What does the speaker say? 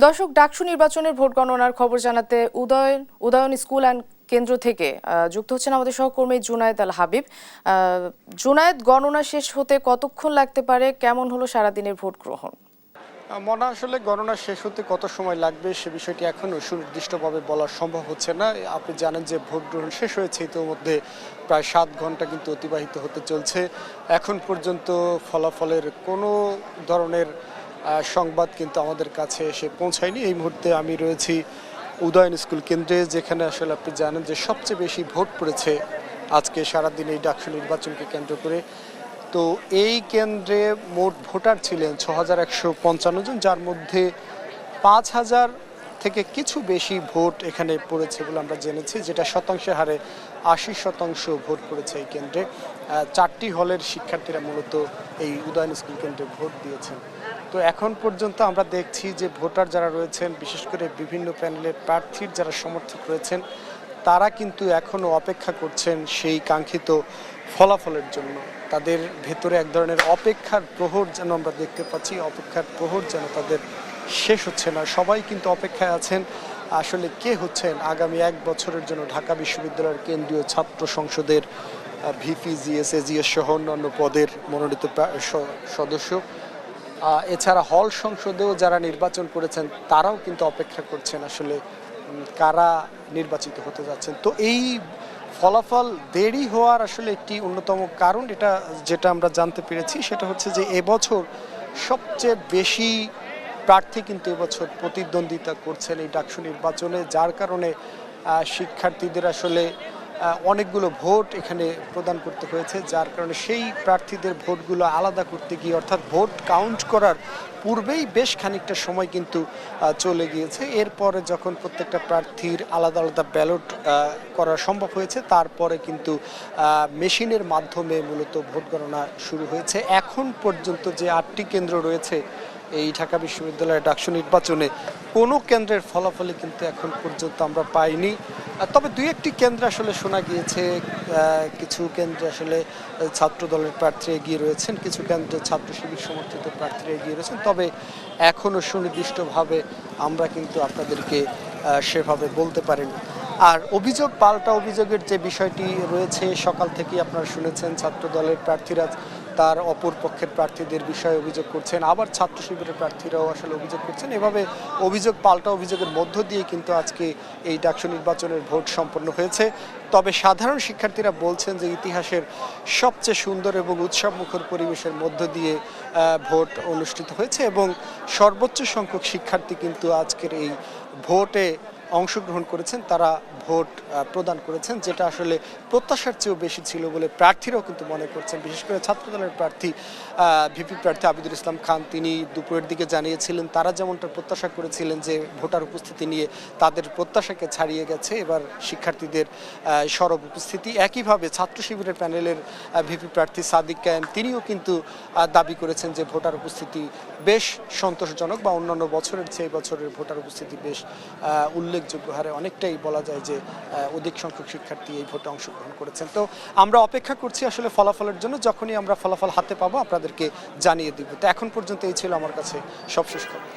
দর্শক, ডাকসু নির্বাচনের ভোট গণনার খবর জানাতে উদয়ন স্কুল অ্যান্ড কেন্দ্র থেকে যুক্ত হচ্ছেন আমাদের সহকর্মী জুনায়েদ আল হাবিব। জুনায়েদ, গণনা শেষ হতে কতক্ষণ লাগতে পারে? কেমন হলো সারাদিনের ভোট গ্রহণ? মনে আসলে গণনা শেষ হতে কত সময় লাগবে সে বিষয়টি এখনও সুনির্দিষ্টভাবে বলা সম্ভব হচ্ছে না। আপনি জানেন যে ভোট গ্রহণ শেষ হয়েছে, ইতিমধ্যে প্রায় 7 ঘন্টা কিন্তু অতিবাহিত হতে চলছে। এখন পর্যন্ত ফলাফলের কোনো ধরনের সংবাদ কিন্তু আমাদের কাছে এসে পৌঁছায়নি। এই মুহূর্তে আমি রয়েছি উদয়ন স্কুল কেন্দ্রে, যেখানে আসলে আপনি জানেন যে সবচেয়ে বেশি ভোট পড়েছে আজকে সারাদিন এই ডাকসু নির্বাচনকে কেন্দ্র করে। তো এই কেন্দ্রে মোট ভোটার ছিলেন 6155 জন, যার মধ্যে 5000 থেকে কিছু বেশি ভোট এখানে পড়েছে বলে আমরা জেনেছি, যেটা শতাংশের হারে 80% ভোট পড়েছে এই কেন্দ্রে। 4টি হলের শিক্ষার্থীরা মূলত এই উদয়ন স্কুল কেন্দ্রে ভোট দিয়েছেন। তো এখন পর্যন্ত আমরা দেখছি যে ভোটার যারা রয়েছেন, বিশেষ করে বিভিন্ন প্যানেলের প্রার্থীর যারা সমর্থক রয়েছেন, তারা কিন্তু এখনও অপেক্ষা করছেন সেই কাঙ্ক্ষিত ফলাফলের জন্য। তাদের ভেতরে এক ধরনের অপেক্ষার প্রহর যেন আমরা দেখতে পাচ্ছি, অপেক্ষার প্রহর যেন তাদের শেষ হচ্ছে না। সবাই কিন্তু অপেক্ষায় আছেন আসলে কে হচ্ছেন আগামী 1 বছরের জন্য ঢাকা বিশ্ববিদ্যালয়ের কেন্দ্রীয় ছাত্র সংসদের ভিপি, জিএস, এজিএস সহ অন্যান্য পদের মনোনীত সদস্য। এছাড়া হল সংসদেও যারা নির্বাচন করেছেন তারাও কিন্তু অপেক্ষা করছেন আসলে কারা নির্বাচিত হতে যাচ্ছেন। তো এই ফলাফল দেরি হওয়ার আসলে একটি অন্যতম কারণ যেটা আমরা জানতে পেরেছি, সেটা হচ্ছে যে এবছর সবচেয়ে বেশি প্রার্থী কিন্তু এবছর প্রতিদ্বন্দ্বিতা করছেন এই ডাকসু নির্বাচনে, যার কারণে শিক্ষার্থীদের আসলে অনেকগুলো ভোট এখানে প্রদান করতে হয়েছে, যার কারণে সেই প্রার্থীদের ভোটগুলো আলাদা করতে গিয়ে, অর্থাৎ ভোট কাউন্ট করার পূর্বেই বেশ খানিকটা সময় কিন্তু চলে গিয়েছে। এরপরে যখন প্রত্যেকটা প্রার্থীর আলাদা আলাদা ব্যালট করা সম্ভব হয়েছে, তারপরে কিন্তু মেশিনের মাধ্যমে মূলত ভোট গণনা শুরু হয়েছে। এখন পর্যন্ত যে 8টি কেন্দ্র রয়েছে এই ঢাকা বিশ্ববিদ্যালয়ের ডাকসু নির্বাচনে, কোনো কেন্দ্রের ফলাফলই কিন্তু এখন পর্যন্ত আমরা পাইনি। তবে 2-1টি কেন্দ্রে আসলে শোনা গিয়েছে কিছু কেন্দ্রে আসলে ছাত্র দলের প্রার্থী এগিয়ে রয়েছেন, কিছু কেন্দ্রে ছাত্র শিবির সমর্থিত প্রার্থীরা এগিয়ে রয়েছেন। তবে এখনও সুনির্দিষ্টভাবে আমরা কিন্তু আপনাদেরকে সেভাবে বলতে পারিনি। আর অভিযোগ পাল্টা অভিযোগের যে বিষয়টি রয়েছে, সকাল থেকেই আপনারা শুনেছেন ছাত্র দলের প্রার্থীরা তার অপর পক্ষের প্রার্থীদের বিষয়ে অভিযোগ করছেন, আবার ছাত্র শিবিরের প্রার্থীরাও আসলে অভিযোগ করছেন। এভাবে অভিযোগ পাল্টা অভিযোগের মধ্য দিয়ে কিন্তু আজকে এই ডাকসু নির্বাচনের ভোট সম্পন্ন হয়েছে। তবে সাধারণ শিক্ষার্থীরা বলছেন যে ইতিহাসের সবচেয়ে সুন্দর এবং উৎসবমুখর পরিবেশের মধ্য দিয়ে ভোট অনুষ্ঠিত হয়েছে এবং সর্বোচ্চ সংখ্যক শিক্ষার্থী কিন্তু আজকের এই ভোটে অংশগ্রহণ করেছেন, তারা ভোট প্রদান করেছেন, যেটা আসলে প্রত্যাশার চেয়েও বেশি ছিল বলে প্রার্থীরাও কিন্তু মনে করছেন। বিশেষ করে ছাত্রদলের প্রার্থী ভিপি প্রার্থী আবিদুল ইসলাম খান, তিনি দুপুরের দিকে জানিয়েছিলেন তারা যেমনটা প্রত্যাশা করেছিলেন যে ভোটার উপস্থিতি নিয়ে তাদের প্রত্যাশাকে ছাড়িয়ে গেছে এবার শিক্ষার্থীদের সরব উপস্থিতি। একইভাবে ছাত্র শিবিরের প্যানেলের ভিপি প্রার্থী সাদিক কায়েম, তিনিও কিন্তু দাবি করেছেন যে ভোটার উপস্থিতি বেশ সন্তোষজনক বা অন্যান্য বছরের চেয়ে বছরের ভোটার উপস্থিতি বেশ উল্লেখযোগ্য হারে, অনেকটাই বলা যায় যে অধিক সংখ্যক শিক্ষার্থী এই ভোটে অংশগ্রহণ করেছেন। তো আমরা অপেক্ষা করছি আসলে ফলাফলের জন্য, যখনই আমরা ফলাফল হাতে পাবো আপনাদেরকে জানিয়ে দিব। তো এখন পর্যন্ত এই ছিল আমার কাছে সবশেষ খবর।